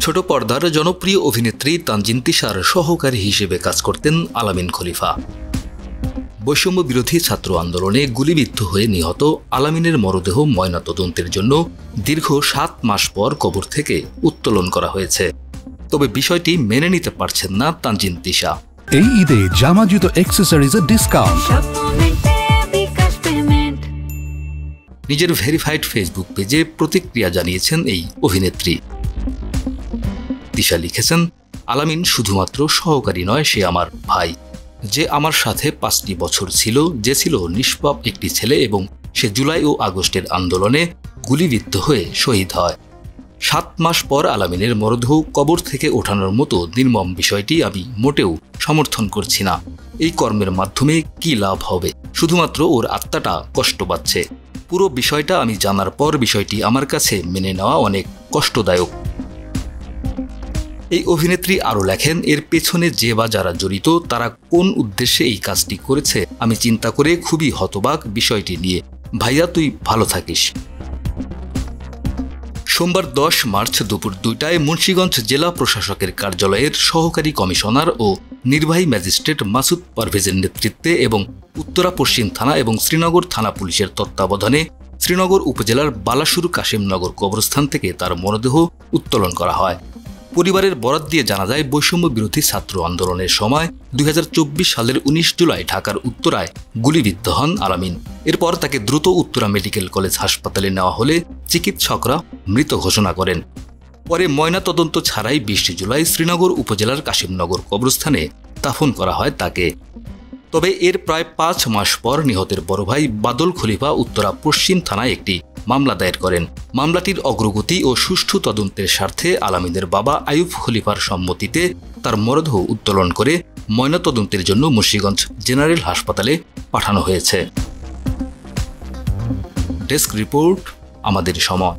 ছোট পর্দার জনপ্রিয় অভিনেত্রী তানজিন তিশার সহকারী হিসেবে কাজ করতেন আলামিন খলিফা। বৈষম্য বিরোধী ছাত্র আন্দোলনে গুলিবিদ্ধ হয়ে নিহত আলামিনের মরদেহ ময়নাতদন্তের জন্য দীর্ঘ 7 মাস পর কবর থেকে উত্তোলন করা হয়েছে। তবে বিষয়টি মেনে নিতে পারছেন না তানজিন তিশা। এই ঈদে জামা জুতো অ্যাকসেসরিজের ডিসকাউন্ট। নিজের ভেরিফাইড ফেসবুক পেজে প্রতিক্রিয়া জানিয়েছেন এই অভিনেত্রী। তিশা লিখেছেন, আলামিন শুধুমাত্র সহকারী নয়, সে আমার ভাই, যে আমার সাথে 5টি বছর ছিল, যে ছিল নিষ্পাপ একটি ছেলে এবং সে জুলাই ও আগস্টের আন্দোলনে গুলিবিদ্ধ হয়ে শহীদ হয়। 7 মাস পর আলামিনের মরদেহ কবর থেকে ওঠানোর মতো নির্মম বিষয়টি আমি মোটেও সমর্থন করছি না। এই কর্মের মাধ্যমে কি লাভ হবে? শুধুমাত্র ওর আত্মাটা কষ্ট পাচ্ছে। পুরো বিষয়টা আমি জানার পর বিষয়টি আমার কাছে মেনে নেওয়া অনেক কষ্টদায়ক। এই অভিনেত্রী আরও লেখেন, এর পেছনে যে বা যারা জড়িত তারা কোন উদ্দেশ্যে এই কাজটি করেছে আমি চিন্তা করে খুবই হতবাক বিষয়টি নিয়ে। ভাইয়া, তুই ভালো থাকিস। সোমবার 10 মার্চ দুপুর 2টায় মুন্সিগঞ্জ জেলা প্রশাসকের কার্যালয়ের সহকারী কমিশনার ও নির্বাহী ম্যাজিস্ট্রেট মাসুদ পারভেজের নেতৃত্বে এবং উত্তরা পশ্চিম থানা এবং শ্রীনগর থানা পুলিশের তত্ত্বাবধানে শ্রীনগর উপজেলার বালাসুর কাশিমনগর কবরস্থান থেকে তার মরদেহ উত্তোলন করা হয়। পরিবারের বরাত দিয়ে জানা যায়, বৈষম্য বিরোধী ছাত্র আন্দোলনের সময় 2024 সালের 19 জুলাই ঢাকার উত্তরায় গুলিবিদ্ধ হন আলামিন। এরপর তাকে দ্রুত উত্তরা মেডিকেল কলেজ হাসপাতালে নেওয়া হলে চিকিৎসকরা মৃত ঘোষণা করেন। পরে ময়নাতদন্ত ছাড়াই 20 জুলাই শ্রীনগর উপজেলার কাশিমনগর কবরস্থানে দাফন করা হয় তাকে। তবে এর প্রায় 5 মাস পর নিহতের বড় ভাই বাদল খলিফা উত্তরা পশ্চিম থানায় একটি মামলা দায়ের করেন। মামলাটির অগ্রগতি ও সুষ্ঠু তদন্তের স্বার্থে আলামিনের বাবা আইয়ুব খলিফার সম্মতিতে তার মরদেহ উত্তোলন করে ময়নাতদন্তের জন্য মুন্সিগঞ্জ জেনারেল হাসপাতালে পাঠানো হয়েছে। ডেস্ক রিপোর্ট, আমাদের সময়।